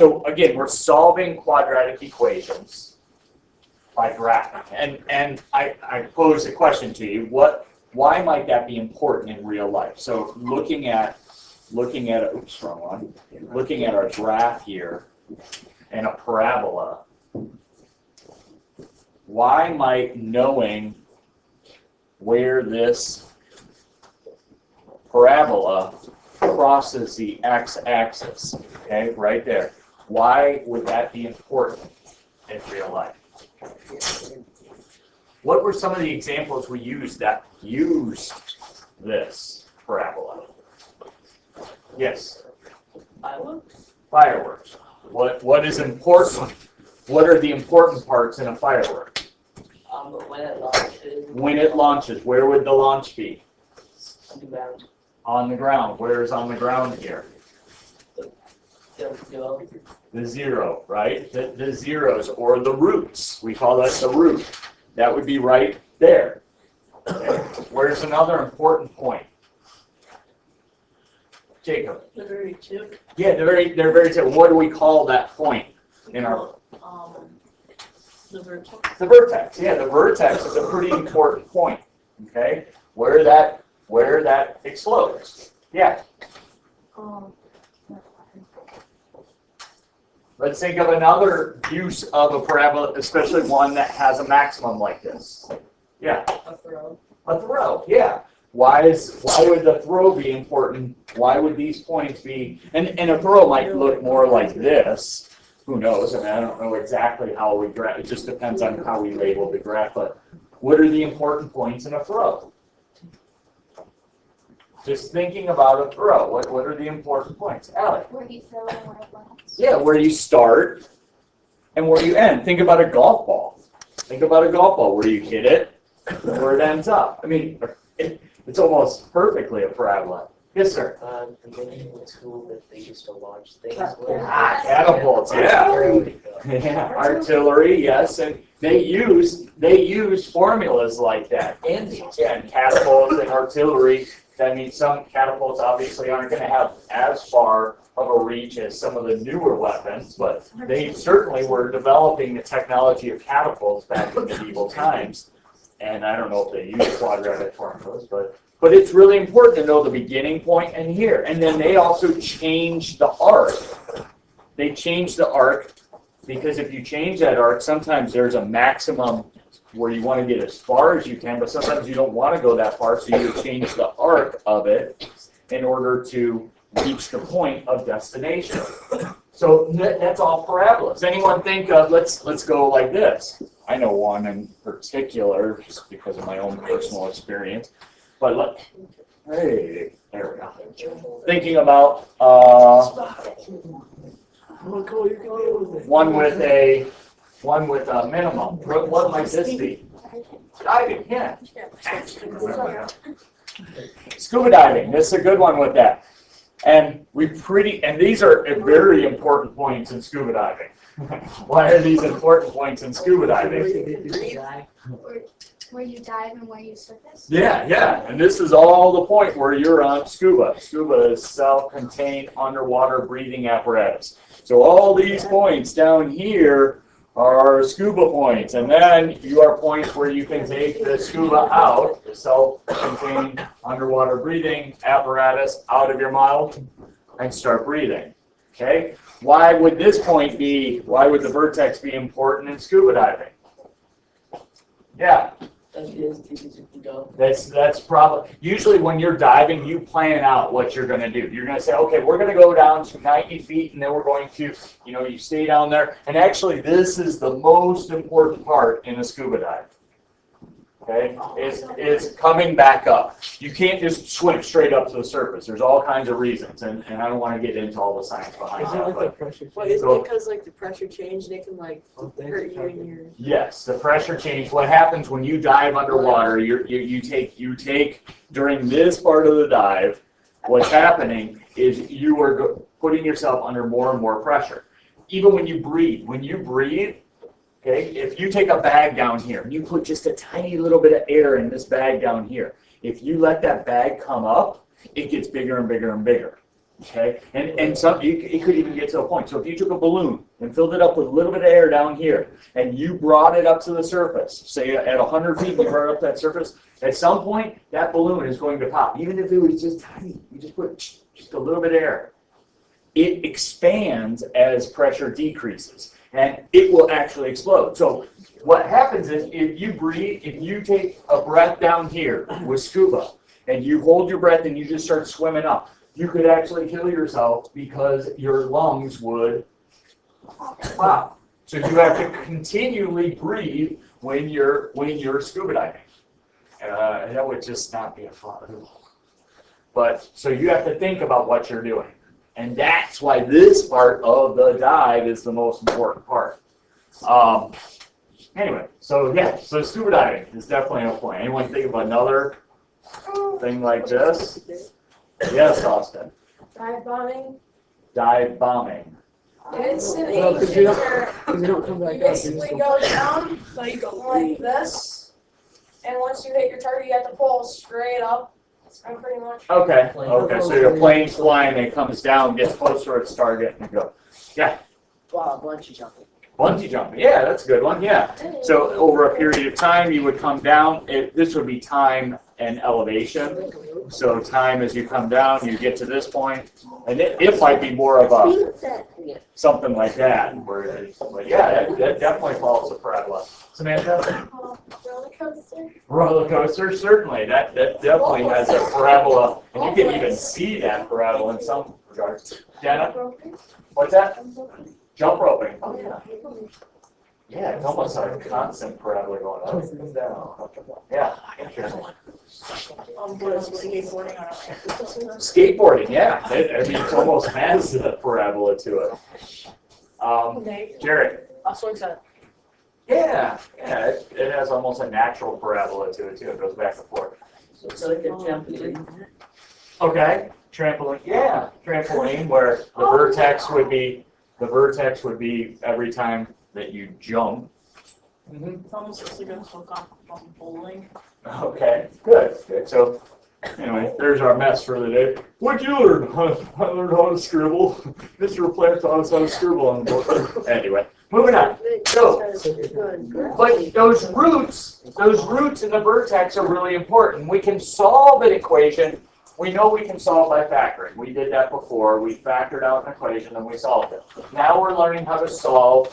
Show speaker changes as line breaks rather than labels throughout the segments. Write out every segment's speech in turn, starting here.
So again, we're solving quadratic equations by graphing. And I pose a question to you. Why might that be important in real life? So looking at oops, wrong one. Looking at our graph here and a parabola, why might knowing where this parabola crosses the x-axis, okay, right there, why would that be important in real life? What were some of the examples we used that used this parabola? Yes?
Fireworks?
Fireworks. What is important? What are the important parts in a firework?
When it launches.
When it launches, where would the launch be?
On the ground.
On the ground. Where is on the ground here?
The
0, right? The zeros, or the roots. We call that the root. That would be right there. Okay. Where's another important point? Jacob.
The very tip.
Yeah, they're very tip. What do we call that point in our?
The vertex.
The vertex. Yeah, the vertex is a pretty important point. Okay, where that explodes. Yeah. Let's think of another use of a parabola, especially one that has a maximum like this. Yeah.
A throw.
A throw. Yeah. Why would the throw be important? Why would these points be? And a throw might look more like this. Who knows? I mean, I don't know exactly how we graph. It just depends on how we label the graph. But what are the important points in a throw? Just thinking about a throw. What are the important points? Alec?
Where you throw and where it lands.
Yeah, where you start and where you end. Think about a golf ball. Think about a golf ball. Where you hit it and where it ends up. I mean, it's almost perfectly a parabola. Yes, sir.
I'm thinking in school that they used to launch things.
Catapults, yeah. Yeah, artillery, yes, and they use formulas like that. And catapults and artillery. I mean, some catapults obviously aren't going to have as far of a reach as some of the newer weapons, but they certainly were developing the technology of catapults back in medieval times. And I don't know if they use quadratic formulas, but it's really important to know the beginning point and here. And then they also changed the arc. They changed the arc because if you change that arc, sometimes there's a maximum where you want to get as far as you can, but sometimes you don't want to go that far, so you change the arc of it in order to reach the point of destination. So that's all parabolas. Anyone think of, let's go like this. I know one in particular, just because of my own personal experience. But look, hey, there we go. Thinking about one with a minimum. What might this be? Diving, yeah. Scuba diving. This is a good one with that. And these are very important points in scuba diving. Why are these important points in scuba diving?
Where you dive and where you surface?
Yeah. And this is all the point where you're on scuba. Scuba is self-contained underwater breathing apparatus. So all these points down here are scuba points. And then you are points where you can take the scuba out, the self-contained underwater breathing apparatus, out of your mouth and start breathing. Okay? Why would the vertex be important in scuba diving? Yeah. That's probably, usually when you're diving, you plan out what you're going to do. You're going to say, okay, we're going to go down to 90 feet, and then we're going to, you stay down there. And actually, this is the most important part in a scuba dive. Okay, is coming back up. You can't just swim straight up to the surface. There's all kinds of reasons, and I don't want to get into all the science behind that.
Well, is it because the pressure change, they can hurt you in your...
Yes, the pressure change. What happens when you dive underwater? You take during this part of the dive. What's happening is you are putting yourself under more and more pressure. Even when you breathe. Okay, if you take a bag down here, and you put just a tiny little bit of air in this bag down here, if you let that bag come up, it gets bigger and bigger and bigger. Okay, and some it could even get to a point. So if you took a balloon and filled it up with a little bit of air down here, and you brought it up to the surface, say at 100 feet, you brought it up that surface. At some point, that balloon is going to pop, even if it was just tiny. You just put just a little bit of air. It expands as pressure decreases, and it will actually explode. So what happens is if you breathe, if you take a breath down here with scuba, and you hold your breath and you just start swimming up, you could actually kill yourself because your lungs would pop. So you have to continually breathe when you're scuba diving. That would just not be a fun. But so you have to think about what you're doing. And that's why this part of the dive is the most important part. Anyway, so yeah, so scuba diving is definitely a point. Anyone think of another thing like this? Yes, Austin.
Dive bombing.
Dive bombing.
It's an
No, 'cause
ancient
you don't-
where
Because they don't come
you
back up.
basically go down like this, and once you hit your target, you have to pull straight up. I'm pretty much.
Okay, okay, so your plane's flying, it comes down, gets close to its target, and you go. Yeah,
Wow, bungee jumping.
bungee jumping, yeah, that's a good one, yeah. So over a period of time, you would come down, this would be time and elevation. So time as you come down, you get to this point, and it might be more of a, something like that, where it is, but yeah, that definitely follows the parabola. Samantha?
Roller coaster.
Roller coaster, certainly, that definitely has a parabola, and you can even see that parabola in some regards. Jenna, what's that? Jump roping. Oh, yeah. Yeah, it's almost like a constant parabola going up and down. Yeah, interesting.
Skateboarding on
Skateboarding, yeah. I mean, it almost has a parabola to it. Jared.
a swing set.
Yeah, it has almost a natural parabola to it too. It goes back and forth.
So it's like a trampoline.
Okay, trampoline. Yeah, trampoline where the vertex would be every time that you jump.
It's almost like a hook on bowling.
Okay, good. So, anyway, there's our mess for the day. What'd you learn? I learned how to scribble. Mr. Plant taught us how to scribble on the book. Anyway, moving on. So, but those roots in the vertex are really important. We can solve an equation. We know we can solve by factoring. We did that before. We factored out an equation and we solved it. Now we're learning how to solve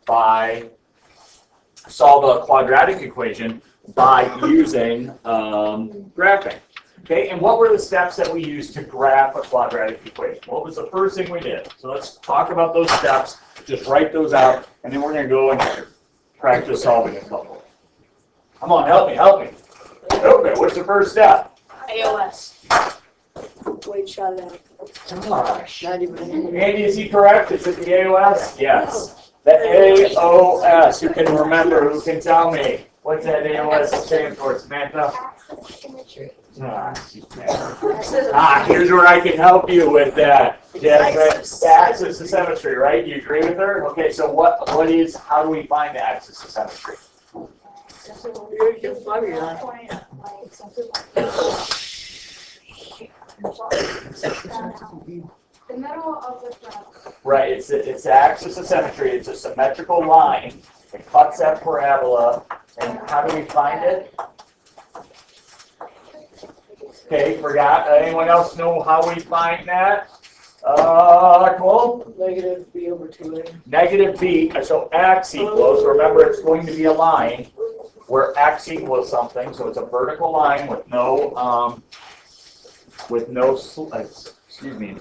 a quadratic equation by using graphing. Okay, and what were the steps that we used to graph a quadratic equation? What was the first thing we did? So let's talk about those steps. Just write those out, and then we're going to go and practice solving a couple. Come on, help me. Okay, what's the first step?
AOS. Wait, shot it out.
Gosh.
Not even.
Andy, is he correct? Is it the AOS? Yes. The AOS. Who can remember? Who can tell me? What's that AOS stand for, Samantha?
Axis symmetry.
Here's where I can help you with that. The axis of symmetry, right? You agree with her? Okay, so how do we find the axis of symmetry?
The middle of the parabola.
Right, it's the axis of symmetry. It's a symmetrical line. It cuts that parabola. And how do we find it? Okay, forgot. Anyone else know how we find that? Come on.
Negative b over 2a.
Negative b, so x equals, remember it's going to be a line where x equals something, so it's a vertical line with no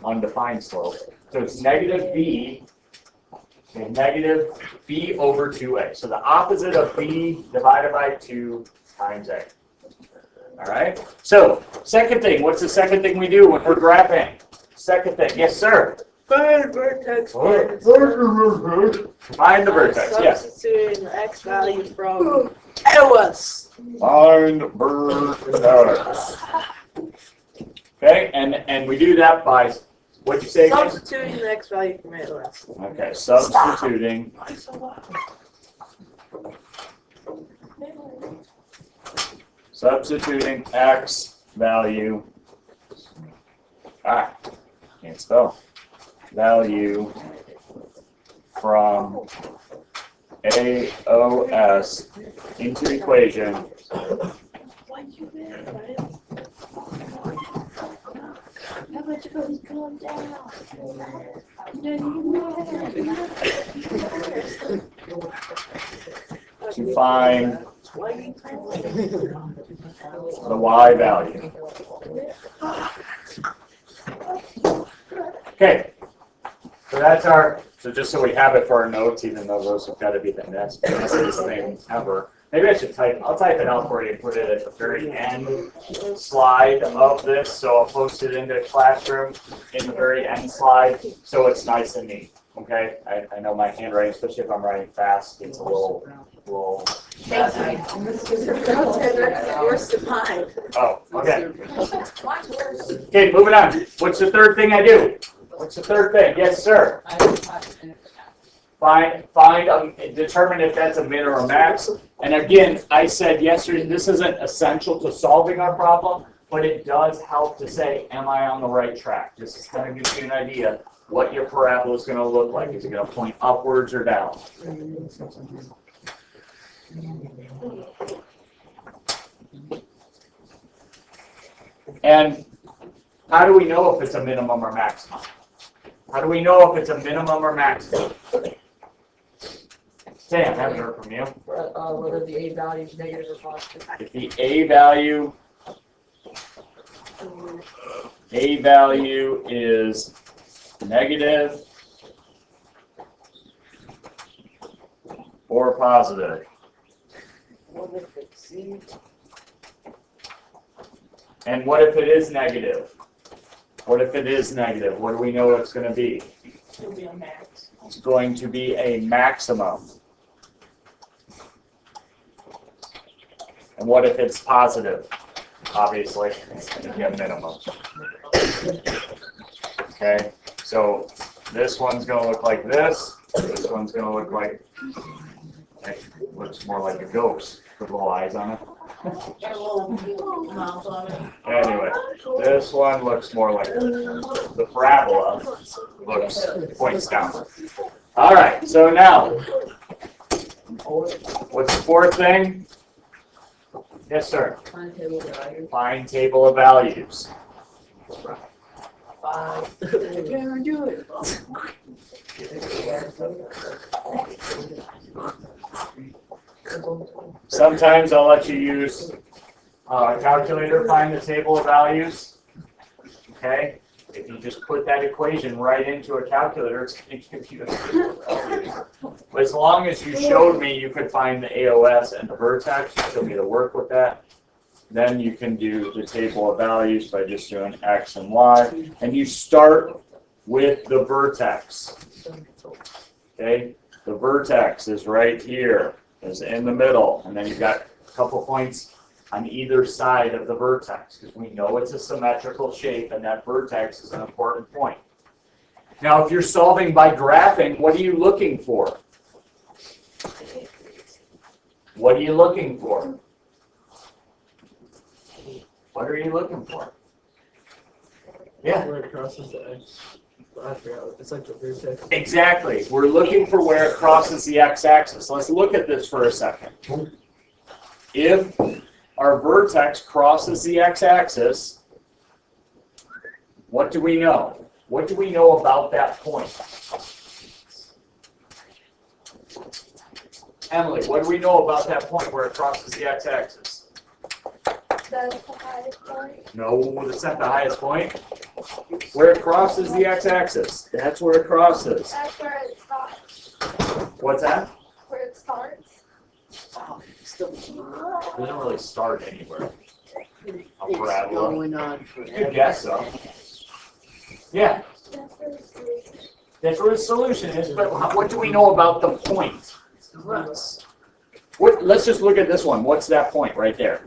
undefined slope. So it's negative b, okay, negative b over 2a. So the opposite of b divided by 2 times a. All right? So, second thing, what's the second thing we do when we're graphing? Second thing, yes, sir.
Find vertex.
Find the vertex, yes.
Substituting the x value from AOS.
Find vertex. Okay, and we do that by, what'd you say again?
Substituting the x value from AOS.
Okay, substituting. Substituting x value. Can't So value from AOS into equation.
How much goes calm down?
To find the y value. Okay, so that's our, so just so we have it for our notes, even though those have got to be the messiest thing ever. Maybe I should I'll type it out for you and put it at the very end slide of this, so I'll post it into Classroom in the very end slide, so it's nice and neat, okay? I know my handwriting, especially if I'm writing fast, gets a little
Thank you. Worse than mine.
Oh, okay. Okay, moving on. What's the third thing I do? What's the third thing? Yes, sir. Determine if that's a min or a max. And again, I said yesterday, this isn't essential to solving our problem, but it does help to say, am I on the right track? This is going to give you an idea what your parabola is going to look like. Is it going to point upwards or down? And how do we know if it's a minimum or maximum? How do we know if it's a minimum or maximum? Sam, I haven't heard from you.
Whether the A value is negative or positive.
If the A value is negative or positive. And what if it is negative? What if it is negative? What do we know it's going to be?
It'll be a max.
It's going to be a maximum. And what if it's positive? Obviously, it's going to be a minimum. Okay, so this one's going to look like this. This one's going to look like, it looks more like a ghost with little eyes on it. Anyway, this one looks more like the parabola points down. All right, so now, what's the fourth thing? Yes, sir.
Find table value.
Find table of values.
5. Can't do it.
Sometimes I'll let you use a calculator, find the table of values. Okay? If you just put that equation right into a calculator, it's going to give you a table of values. But as long as you showed me you could find the AOS and the vertex, you showed me to work with that, then you can do the table of values by just doing X and Y. And you start with the vertex. Okay? The vertex is right here, is in the middle. And then you've got a couple points on either side of the vertex, because we know it's a symmetrical shape, and that vertex is an important point. Now, if you're solving by graphing, what are you looking for? What are you looking for? What are you looking for? Yeah.
Where it crosses the X. I forgot. It's like the vertex.
Exactly. We're looking for where it crosses the x-axis. Let's look at this for a second. If our vertex crosses the x-axis, what do we know? What do we know about that point? Emily, what do we know about that point where it crosses the x-axis?
That's the highest point.
No, that's not the highest point. Where it crosses the x-axis. That's where it crosses.
That's where it stops.
What's that?
Where it starts.
It doesn't really start anywhere. A parabola.
Going on forever.
Good guess, though. Yeah,
That's where the solution is.
that's where the solution is, but what do we know about the point?
Ruts.
Let's just look at this one. What's that point right there?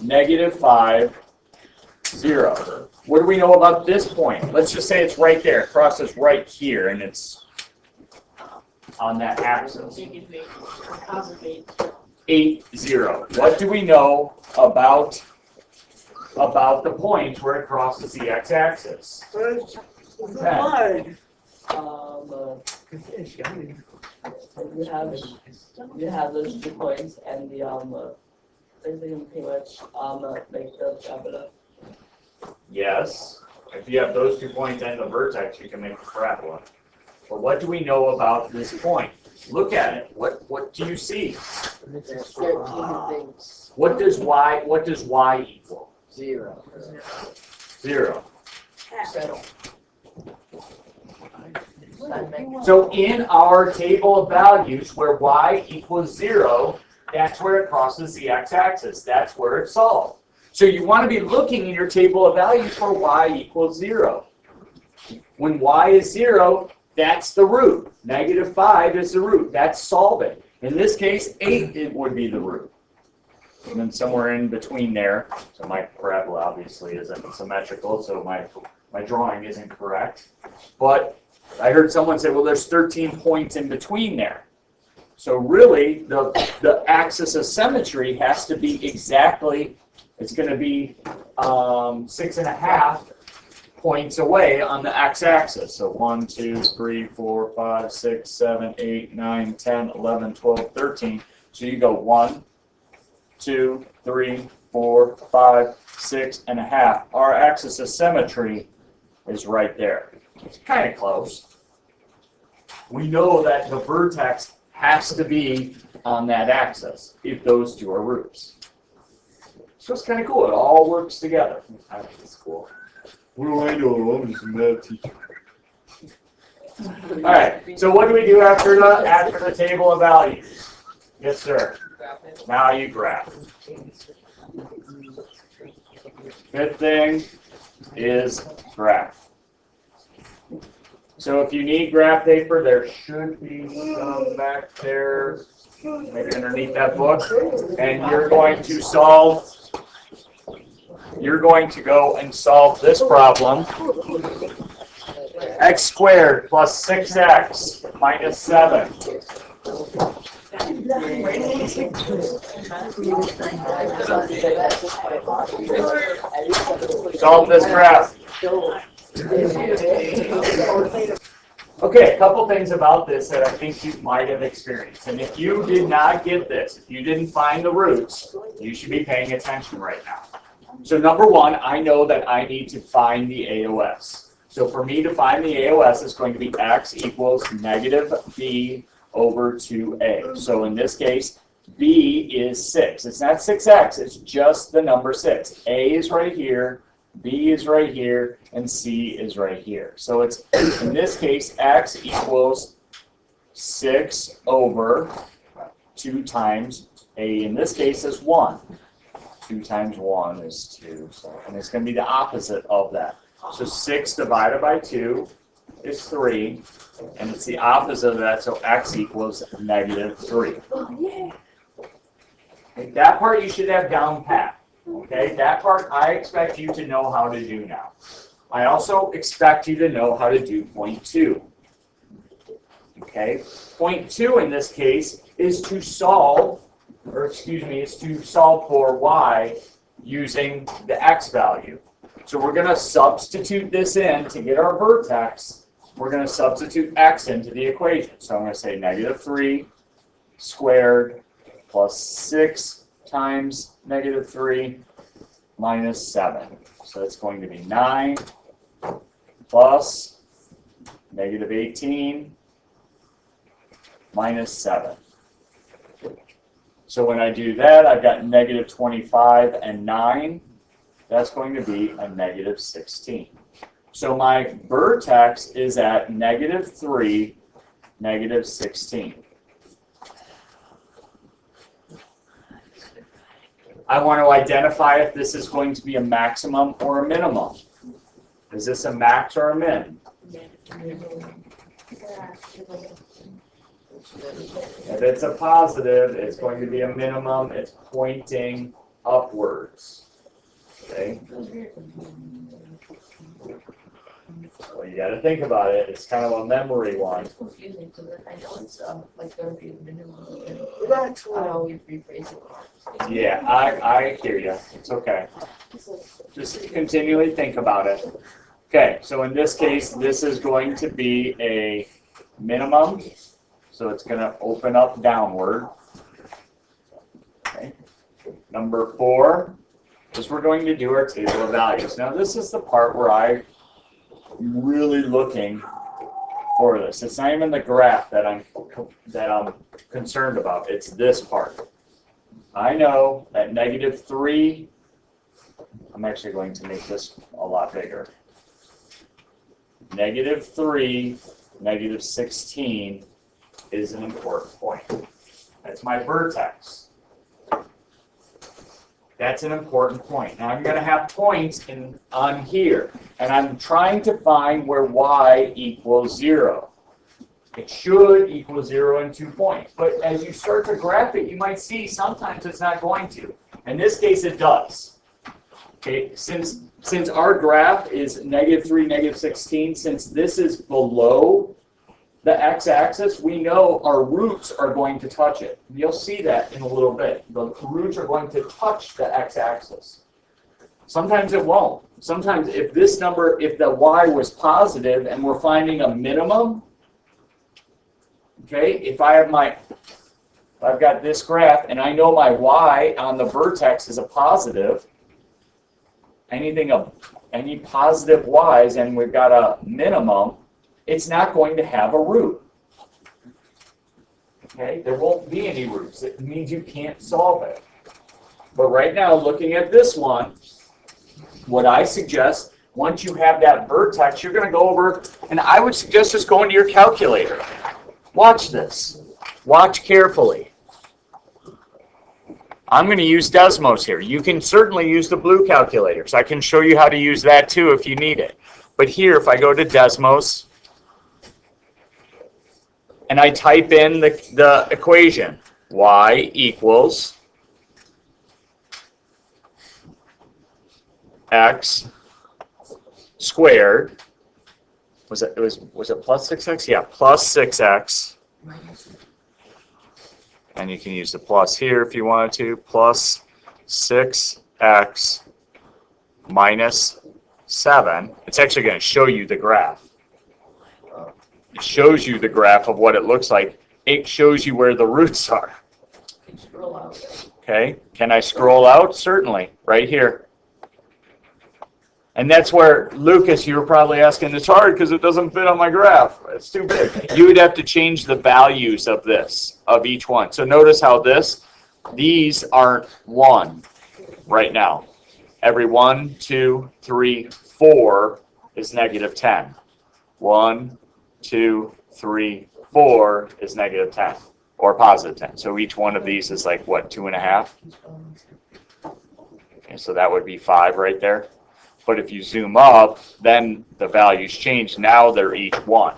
Negative 5, 0. What do we know about this point? Let's just say it's right there. It crosses right here, and it's on that axis. 8, 0. What do we know about about the point where it crosses the x-axis? 10.
You have those 2 points and the basically you can pretty much make the parabola.
Yes. If you have those 2 points and the vertex, you can make a parabola. But what do we know about this point? Look at it. What do you see?
There's 13 things.
What does y equal?
0.
0.
Settle.
So in our table of values where y equals 0, that's where it crosses the x-axis. That's where it's solved. So you want to be looking in your table of values for y equals 0. When y is 0, that's the root. -5 is the root. That's solving. In this case, 8 it would be the root. And then somewhere in between there, so my parabola obviously isn't symmetrical, so my drawing isn't correct. But I heard someone say, well, there's 13 points in between there. So really, the axis of symmetry has to be exactly, it's going to be 6.5 points away on the x-axis. So 1, 2, 3, 4, 5, 6, 7, 8, 9, 10, 11, 12, 13. So you go 1, 2, 3, 4, 5, 6.5. Our axis of symmetry is right there. It's kind of close. We know that the vertex has to be on that axis if those 2 are roots. So it's kind of cool. It all works together. I think it's cool. What do I know? I'm just a math teacher. All right. So what do we do after the table of values? Yes, sir. Now you graph. Fifth thing is graph. So if you need graph paper, there should be some back there, maybe underneath that book, and you're going to go and solve this problem. X squared plus 6x minus 7. Solve this graph. Okay, a couple things about this that I think you might have experienced. And if you did not get this, if you didn't find the roots, you should be paying attention right now. So number one, I know that I need to find the AOS. So for me to find the AOS, it's going to be x equals -b over 2a. So in this case, b is 6. It's not 6x, it's just the number 6. A is right here, b is right here, and c is right here. So it's, in this case, x equals 6 over 2 times a, in this case, is 1. 2 times 1 is 2, so, and it's going to be the opposite of that. So 6 divided by 2 is 3, and it's the opposite of that, so x equals -3. Okay, that part you should have down pat. Okay, that part I expect you to know how to do now. I also expect you to know how to do point 2. Okay, point 2 in this case is to solve, or excuse me, is to solve for y using the x value. So we're going to substitute this in to get our vertex. We're going to substitute x into the equation. So I'm going to say -3 squared plus 6 times -3 minus 7. So it's going to be 9 plus -18 minus 7. So when I do that, I've got -25 and 9. That's going to be a -16. So my vertex is at -3, -16. I want to identify if this is going to be a maximum or a minimum. Is this a max or a min? If it's a positive, it's going to be a minimum. It's pointing upwards. Okay? Well, you got to think about it. It's kind of a memory one.
It's confusing because I know it's like going to be a minimum. I always rephrase it.
Yeah, I hear you. It's okay. Just continually think about it. Okay, so in this case, this is going to be a minimum. So it's going to open up downward. Okay. Number 4 is we're going to do our table of values. Now this is the part where I'm really looking for this. It's not even the graph that I'm concerned about. It's this part. I know that -3, I'm actually going to make this a lot bigger. -3, -16 is an important point. That's my vertex. That's an important point. Now I'm going to have points on here, and I'm trying to find where y equals 0. It should equal 0 and 2 points, but as you start to graph it, you might see sometimes it's not going to. In this case, it does. Okay, since our graph is -3, -16, since this is below the x-axis, we know our roots are going to touch it. You'll see that in a little bit. The roots are going to touch the x-axis. Sometimes it won't. Sometimes if this number, if the y was positive and we're finding a minimum, okay, if I've got this graph and I know my y on the vertex is a positive, any positive y's and we've got a minimum, it's not going to have a root. Okay, there won't be any roots. It means you can't solve it. But right now, looking at this one, what I suggest, once you have that vertex, you're going to go over, and I would suggest just going to your calculator. Watch this. Watch carefully. I'm going to use Desmos here. You can certainly use the blue calculators. I can show you how to use that too if you need it. But here, if I go to Desmos, and I type in the equation, y equals x squared. Was it plus 6x? Yeah, plus 6x. And you can use the plus here if you wanted to. Plus 6x minus 7. It's actually going to show you the graph. It shows you the graph of what it looks like. It shows you where the roots are. Okay, can I scroll out? Certainly, right here. And that's where, Lucas, you were probably asking, it's hard because it doesn't fit on my graph. It's too big. You would have to change the values of this, of each one. So notice how these aren't 1 right now. Every 1, 2, 3, 4 is -10. 1, 2, 3, 4 is -10 or positive 10. So each one of these is like what, 2.5? Okay, so that would be 5 right there. But if you zoom up, then the values change. Now they're each 1.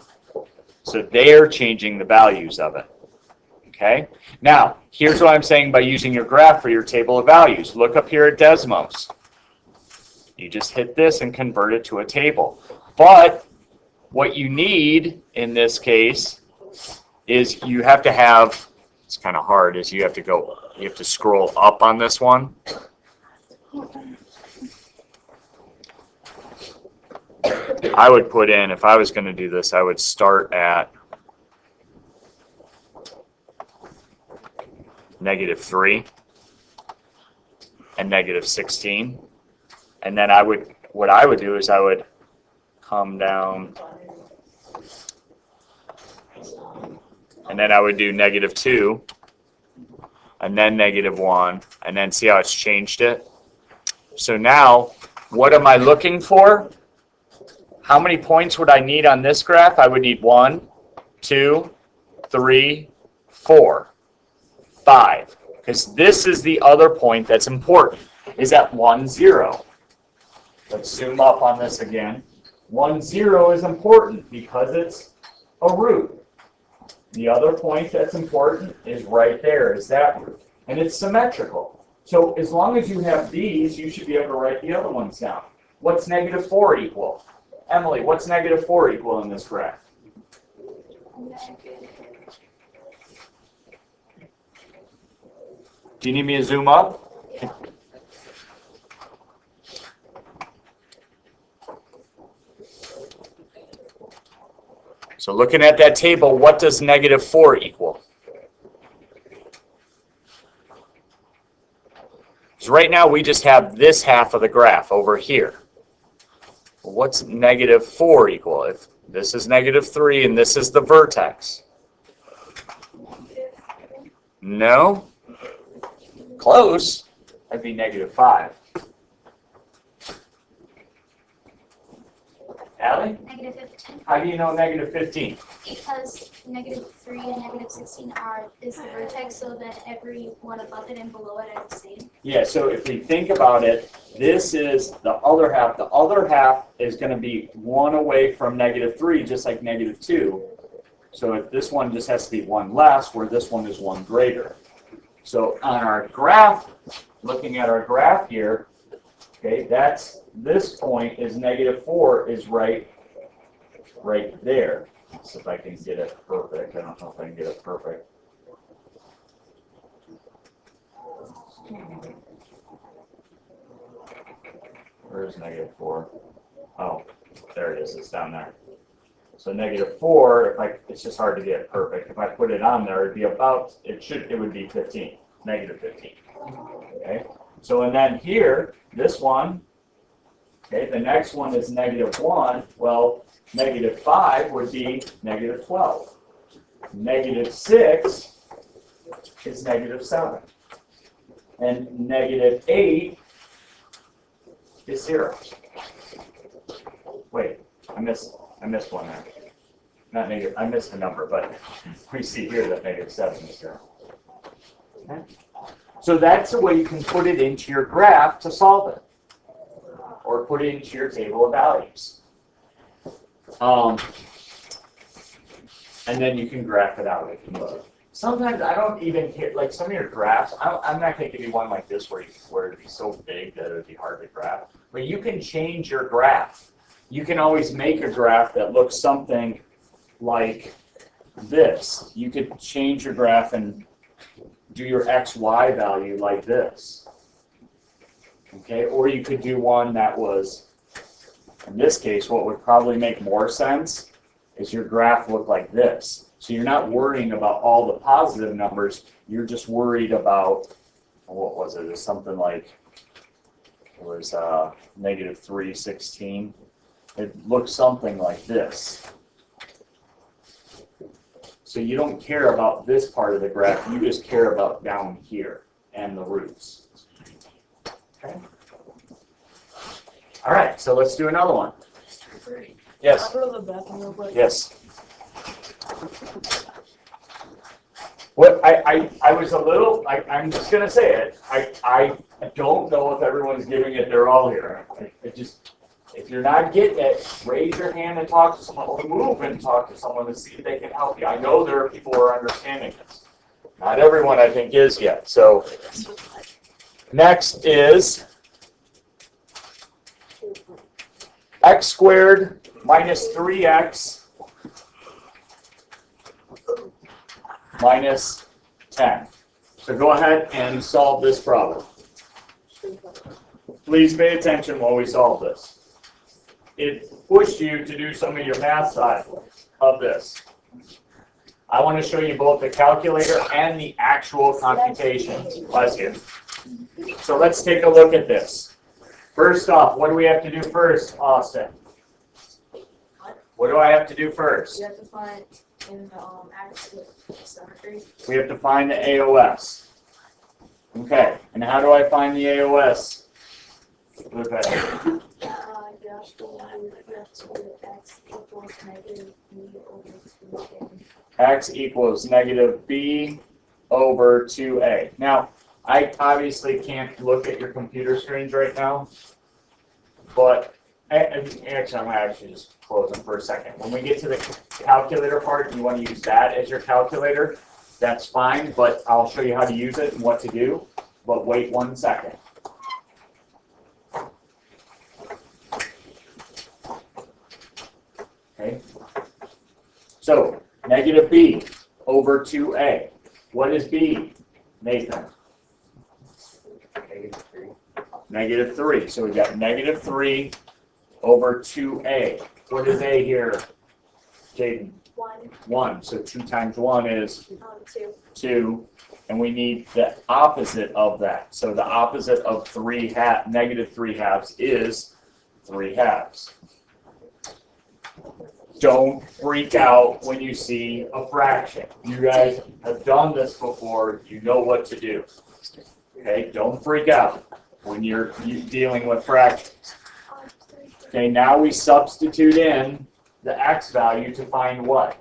So they're changing the values of it. Okay? Now, here's what I'm saying by using your graph for your table of values. Look up here at Desmos. You just hit this and convert it to a table. But what you need in this case is you have to have, it's kind of hard, is you have to scroll up on this one. I would put in, if I was going to do this, I would start at -3 and -16. And then what I would do is I would come down, and then I would do -2, and then -1, and then see how it's changed it. So now, what am I looking for? How many points would I need on this graph? I would need 1, 2, 3, 4, 5. Because this is the other point that's important, is at 1, 0. Let's zoom up on this again. 1, 0 is important because it's a root. The other point that's important is right there, is that root. And it's symmetrical. So as long as you have these, you should be able to write the other ones down. What's -4 equal? Emily, what's -4 equal in this graph? Do you need me to zoom up? So looking at that table, what does negative 4 equal? So right now we just have this half of the graph over here. Well, what's negative 4 equal? If this is negative 3 and this is the vertex. No? Close. That'd be negative 5. Allie?
Negative 15.
How do you know negative 15?
Because negative 3 and negative 16 is the vertex, so that every one above it and below it are the same.
Yeah, so if we think about it, this is the other half. The other half is going to be 1 away from negative 3, just like negative 2. So if this one just has to be 1 less, where this one is 1 greater. So on our graph, looking at our graph here, okay, this point is negative 4 is right there. Let's see if I can get it perfect. I don't know if I can get it perfect. Where is negative 4? Oh, there it is. It's down there. So negative 4, it's just hard to get it perfect. If I put it on there, it'd be it would be 15, negative 15. Okay. So and then here, this one, okay, the next one is negative 1. Well, negative 5 would be negative 12. Negative 6 is negative 7. And negative 8 is 0. Wait, I missed one there. Not negative, I missed a number, but we see here that negative 7 is 0. Okay. So that's the way you can put it into your graph to solve it. Or put it into your table of values. And then you can graph it out if you need. Sometimes I don't even care, like some of your graphs, I'm not going to give you one like this where it'd be so big that it would be hard to graph. But you can change your graph. You can always make a graph that looks something like this. You could change your graph and do your x, y value like this. Okay, or you could do one that was, in this case, what would probably make more sense is your graph look like this. So you're not worrying about all the positive numbers, you're just worried about, what was it? It's something like, it was negative 316. It looks something like this. So you don't care about this part of the graph, you just care about down here and the roots. Okay. All right, so let's do another one. Yes.
I'll go to the bathroom real quick.
Yes. What I was a little, I'm just going to say it, I don't know if everyone's giving it their all here. If you're not getting it, raise your hand and talk to someone, or move and talk to someone to see if they can help you. I know there are people who are understanding this. Not everyone, I think, is yet. So next is x squared minus 3x minus 10. So go ahead and solve this problem. Please pay attention while we solve this. It pushed you to do some of your math side of this. I want to show you both the calculator and the actual computations. Bless you. So let's take a look at this. First off, what do we have to do first, Austin? What do I have to do first?
You have to find in the axis symmetry.
We have to find the AOS. Okay, and how do I find the AOS? Okay. X equals negative B over 2A. Now, I obviously can't look at your computer screens right now, but actually, I'm going to actually just close them for a second. When we get to the calculator part, you want to use that as your calculator, that's fine, but I'll show you how to use it and what to do, but wait 1 second. Okay, so negative B over 2A. What is B, Nathan? Negative 3. So we've got negative 3 over 2A. What is A here? Jaden?
1,
1. So 2 times 1 is
2.
2. And we need the opposite of that. So the opposite of negative 3 halves is 3 halves. Don't freak out when you see a fraction. You guys have done this before. You know what to do. Okay, don't freak out when you're dealing with fractions. Okay, now we substitute in the x value to find what?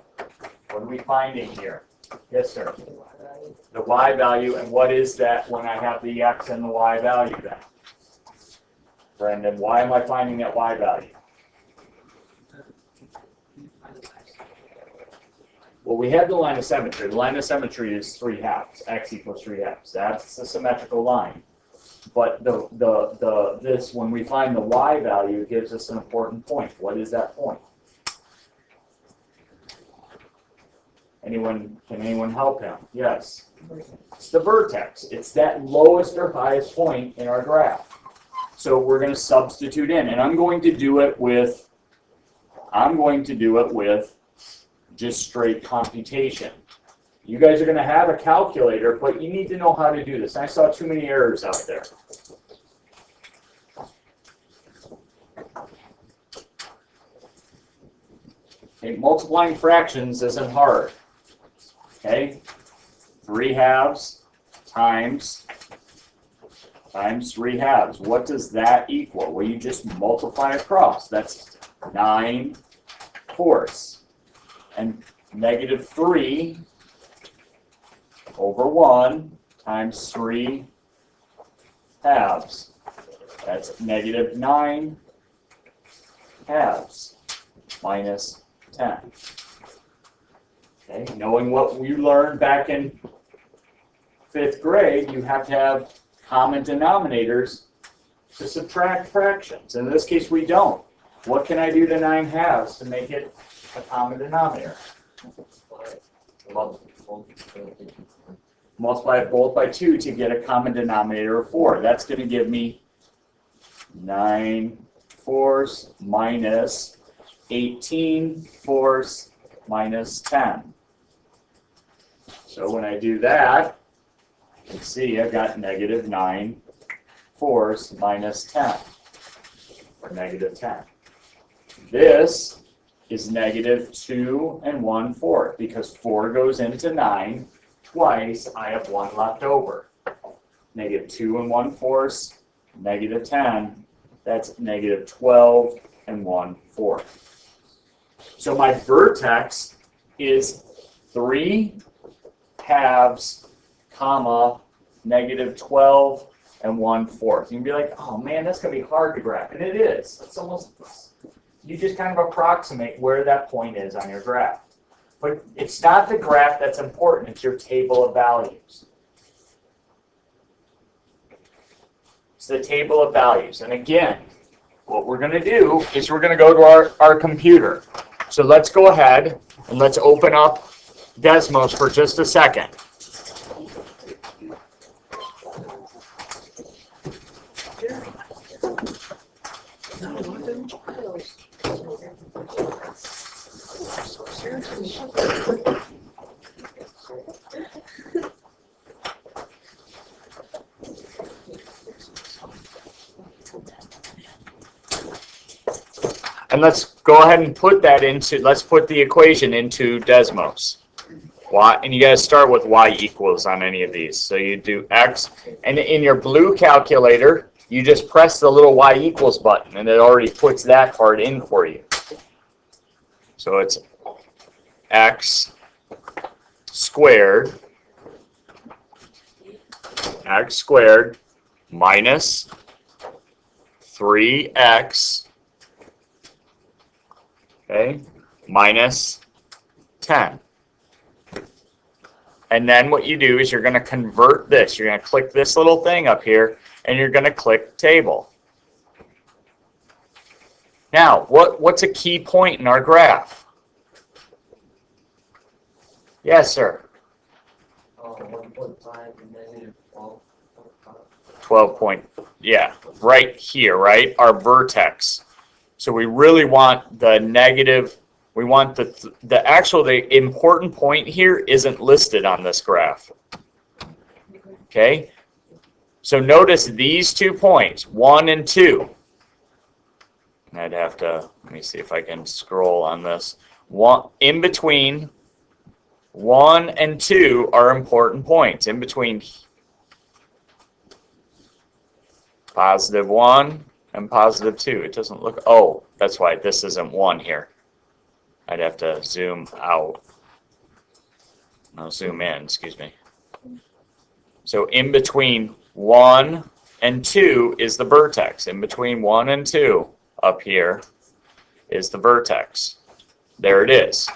What are we finding here? Yes, sir. The y value, and what is that when I have the x and the y value then? Brendan, why am I finding that y value? Well, we have the line of symmetry. The line of symmetry is 3 halves. X equals 3 halves. That's the symmetrical line. But this, when we find the y value, it gives us an important point. What is that point? Can anyone help him? Yes. It's the vertex. It's that lowest or highest point in our graph. So we're going to substitute in, and I'm going to do it with just straight computation. You guys are going to have a calculator, but you need to know how to do this. I saw too many errors out there. Okay, multiplying fractions isn't hard. Okay, 3 halves times 3 halves. What does that equal? Well, you just multiply across. That's 9/4. And negative 3 over 1 times 3 halves. That's negative 9 halves minus 10. Okay, knowing what we learned back in 5th grade, you have to have common denominators to subtract fractions. In this case, we don't. What can I do to 9 halves to make it a common denominator? Multiply it both by 2 to get a common denominator of 4. That's going to give me 9/4 minus 18/4 minus 10. So when I do that, you can see I've got negative 9/4 minus 10, or negative 10. This is negative 2 1/4, because 4 goes into 9 twice. I have 1 left over. Negative 2 1/4, negative 10. That's negative 12 1/4. So my vertex is 3 halves, comma, negative 12 1/4. You can be like, oh man, that's going to be hard to graph. And it is. It's almost, you just kind of approximate where that point is on your graph. But it's not the graph that's important. It's your table of values. It's the table of values. And again, what we're going to do is we're going to go to our computer. So let's go ahead and let's open up Desmos for just a second. And let's go ahead and put that into, let's put the equation into Desmos. Y, and you guys start with y equals on any of these. So you do x, and in your blue calculator, you just press the little y equals button, and it already puts that part in for you. So it's x squared minus 3x, okay, minus 10. And then what you do is you're going to convert this. You're going to click this little thing up here, and you're going to click table. Now, what's a key point in our graph? Yes, sir.
1.5 and negative 12.5.
12 point, yeah, right here, right? Our vertex. So we really want the negative We want the important point here isn't listed on this graph. Okay? So notice these 2 points, 1 and 2. I'd have to, let me see if I can scroll on this. In between 1 and 2 are important points. In between +1 and +2. It doesn't look, oh, that's why this isn't 1 here. I'd have to zoom out. No, zoom in, excuse me. So in between 1 and 2 is the vertex. In between 1 and 2 up here is the vertex. There it is.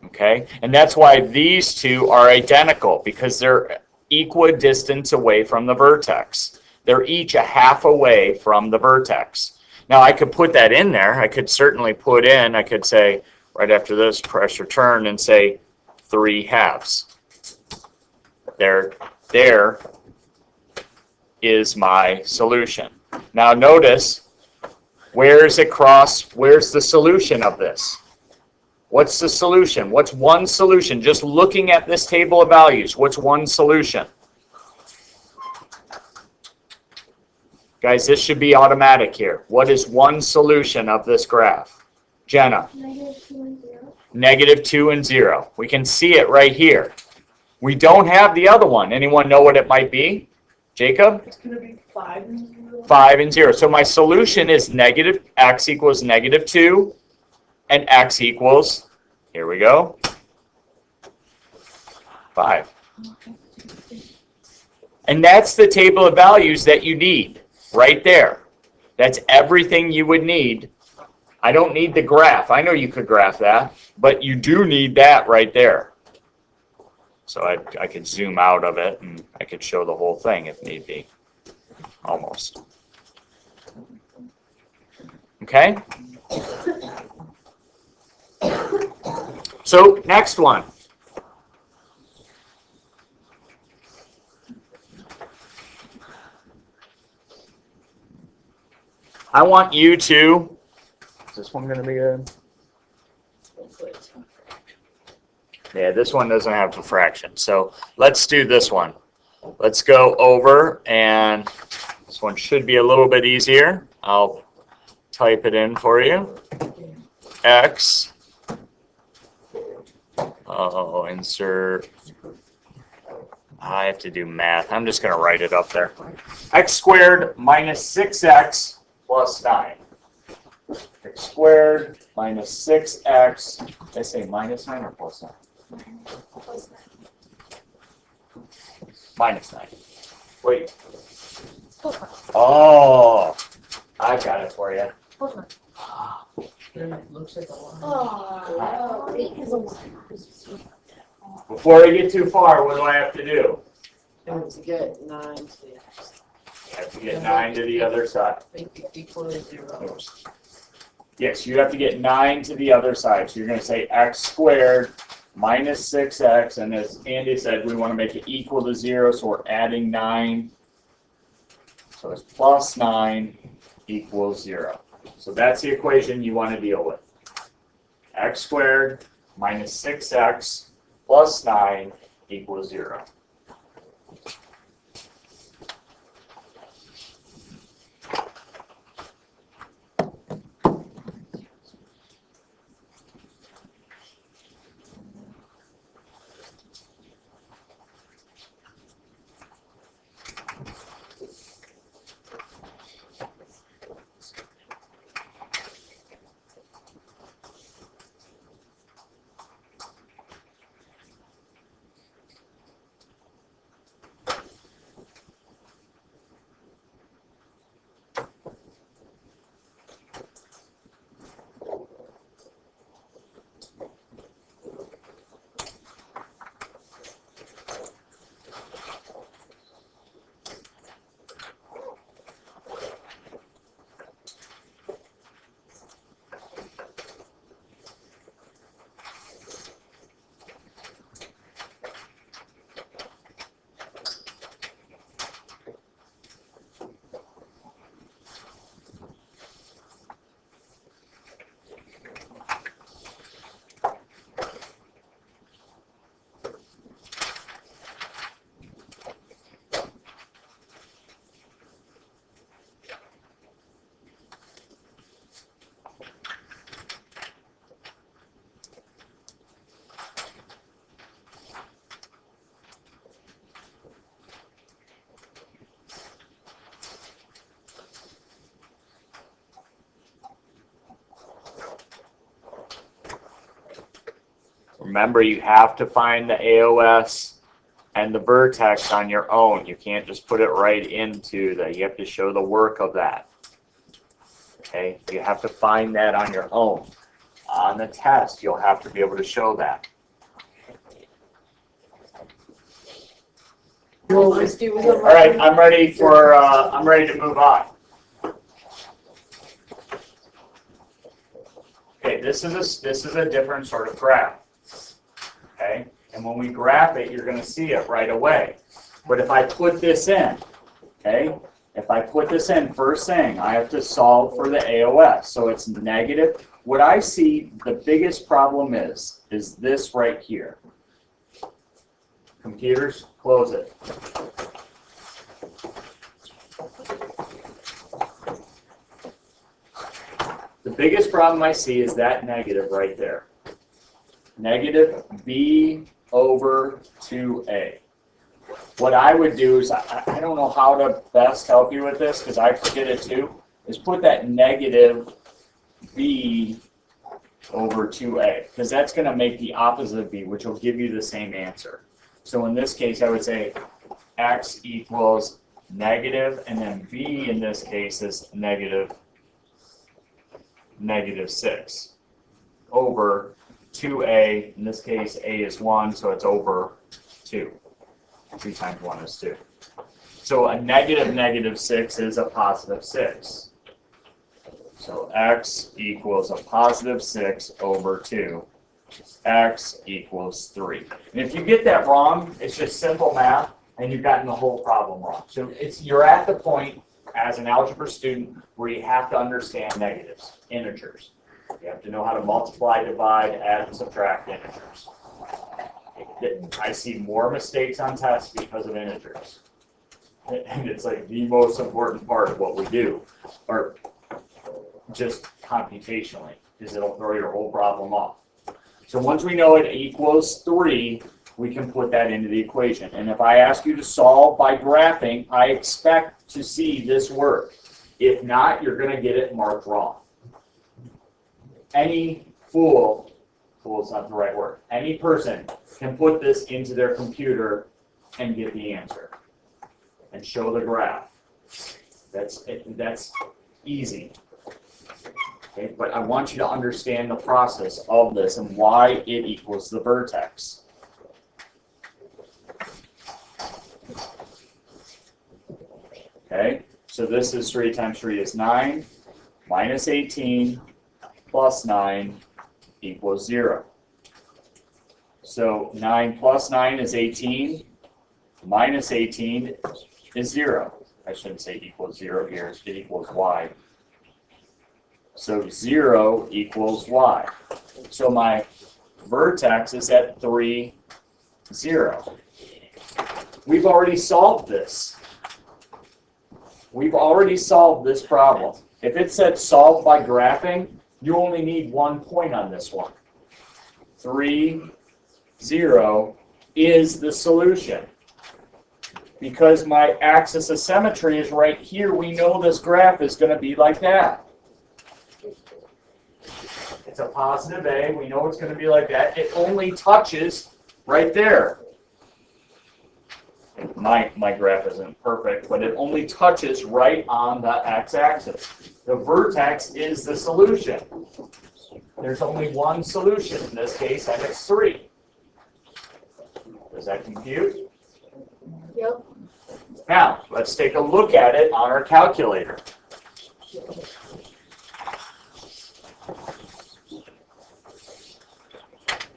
Okay? And that's why these two are identical, because they're equidistant away from the vertex. They're each a half away from the vertex. Now I could put that in there. I could certainly put in, I could say, right after this, press return and say 3/2. There is my solution. Now notice, where's the solution of this? What's the solution? What's one solution? Just looking at this table of values, what's one solution? Guys, this should be automatic here. What is one solution of this graph? Jenna?
-2 and 0.
-2 and 0. We can see it right here. We don't have the other one. Anyone know what it might be? Jacob?
It's going to be 5 and 0.
5 and 0. So my solution is x equals -2 and x equals, here we go, 5. And that's the table of values that you need right there. That's everything you would need. I don't need the graph. I know you could graph that, but you do need that right there. So I could zoom out of it and I could show the whole thing if need be. Almost. Okay? So, next one. I want you to, is this one going to be good? Yeah, this one doesn't have a fraction. So let's do this one. Let's go over, and this one should be a little bit easier. I'll type it in for you. X, insert, I have to do math. I'm just going to write it up there. X squared minus 6x plus 9. X squared minus 6x, did I say minus 9 or plus 9? Minus 9. Wait. Oh, I got it for you.
It looks like a line.
Before I get too far, what do I have to do?
I have to get 9 to the x.
I have to get 9 to the other side.
Equal to 0.
Yes, you have to get 9 to the other side. So you're going to say x squared minus 6x, and as Andy said, we want to make it equal to 0, so we're adding 9. So it's plus 9 equals 0. So that's the equation you want to deal with. X squared minus 6x plus 9 equals 0. Remember, you have to find the AOS and the vertex on your own. You can't just put it right into the, you have to show the work of that. Okay, you have to find that on your own. On the test, you'll have to be able to show that. All right, I'm ready to move on. Okay, this is a different sort of graph. Okay, and when we graph it, you're going to see it right away. But if I put this in, okay, if I put this in, first thing, I have to solve for the AOS. So it's negative. What I see the biggest problem is this right here. Computers, close it. The biggest problem I see is that negative right there. Negative b over 2a. What I would do is, I don't know how to best help you with this because I forget it too, is put that negative b over 2a because that's going to make the opposite of b, which will give you the same answer. So in this case, I would say x equals negative, and then b in this case is negative 6 over 2a. In this case, a is 1, so it's over 2. 2 times 1 is 2. So a negative 6 is a positive 6. So x equals a positive 6 over 2. X equals 3. And if you get that wrong, it's just simple math, and you've gotten the whole problem wrong. So you're at the point as an algebra student where you have to understand negatives, integers. You have to know how to multiply, divide, add, and subtract integers. I see more mistakes on tests because of integers. And it's like the most important part of what we do, or just computationally, because it'll throw your whole problem off. So once we know it equals 3, we can put that into the equation. And if I ask you to solve by graphing, I expect to see this work. If not, you're going to get it marked wrong. Any fool is not the right word, any person can put this into their computer and get the answer and show the graph. That's easy. Okay, but I want you to understand the process of this and why it equals the vertex. Okay, so this is 3 times 3 is 9, minus 18, plus 9 equals 0. So 9 plus 9 is 18, minus 18 is 0. I shouldn't say equals 0 here, it equals y. So 0 equals y. So my vertex is at 3, 0. We've already solved this. We've already solved this problem. If it said solve by graphing, you only need 1 point on this one. 3, 0 is the solution. Because my axis of symmetry is right here, we know this graph is going to be like that. It's a positive A. We know it's going to be like that. It only touches right there. My graph isn't perfect, but it only touches right on the x-axis. The vertex is the solution. There's only one solution in this case, and it's 3. Does that compute?
Yep.
Now, let's take a look at it on our calculator.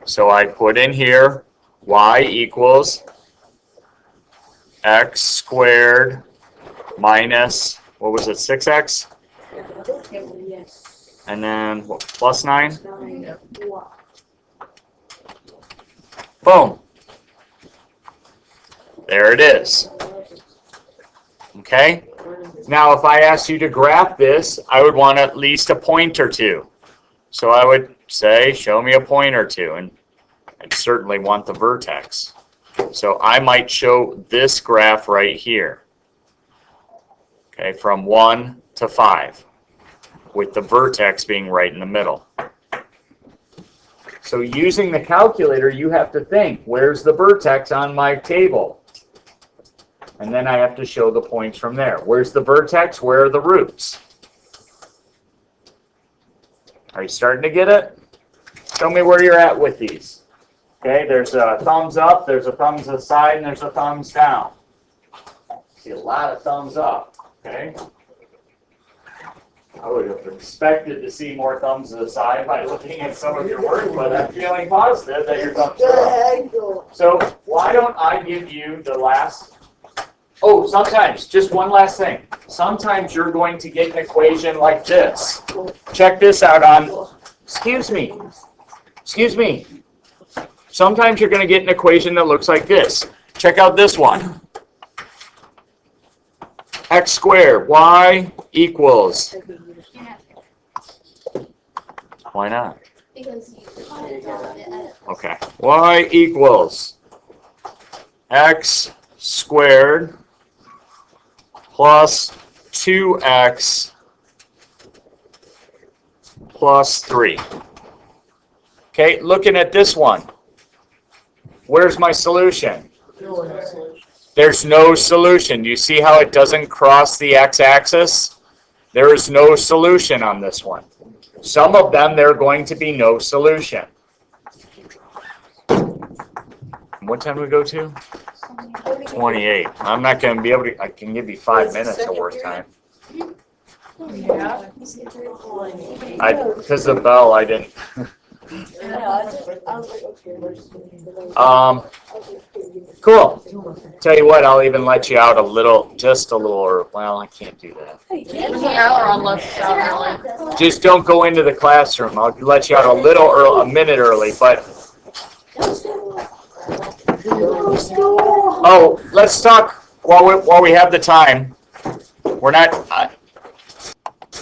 So I put in here y equals x squared minus, what was it, 6x?
Yes.
And then what, plus 9? Boom. There it is. Okay? Now, if I asked you to graph this, I would want at least a point or two. So I would say, show me a point or two, and I'd certainly want the vertex. So I might show this graph right here, okay, from 1 to 5, with the vertex being right in the middle. So using the calculator, you have to think, where's the vertex on my table? And then I have to show the points from there. Where's the vertex? Where are the roots? Are you starting to get it? Show me where you're at with these. Okay, there's a thumbs up, there's a thumbs aside, and there's a thumbs down. See a lot of thumbs up, okay? I would have expected to see more thumbs aside by looking at some of your work, but I'm feeling positive that your thumbs are up. So why don't I give you the last... Oh, sometimes, just one last thing. Sometimes you're going to get an equation like this. Check this out on... Excuse me. Sometimes you're going to get an equation that looks like this. Check out this one. X squared, y equals... Why not?
Because you wanted to have it at
Okay. Y equals x squared plus 2x plus 3. Okay, looking at this one. Where's my solution? There's no solution. Do you see how it doesn't cross the x-axis? There is no solution on this one. Some of them, there are going to be no solution. What time do we go to? 28. I'm not going to be able to, I can give you 5 minutes of work time.
Yeah.
Because of the bell, I didn't. Cool. Tell you what, I'll even let you out a little, just a little, or, well, I can't do that.
There's an hour on lunch hour.
Just don't go into the classroom. I'll let you out a little early, a minute early, but. Oh, let's talk while we have the time. We're not,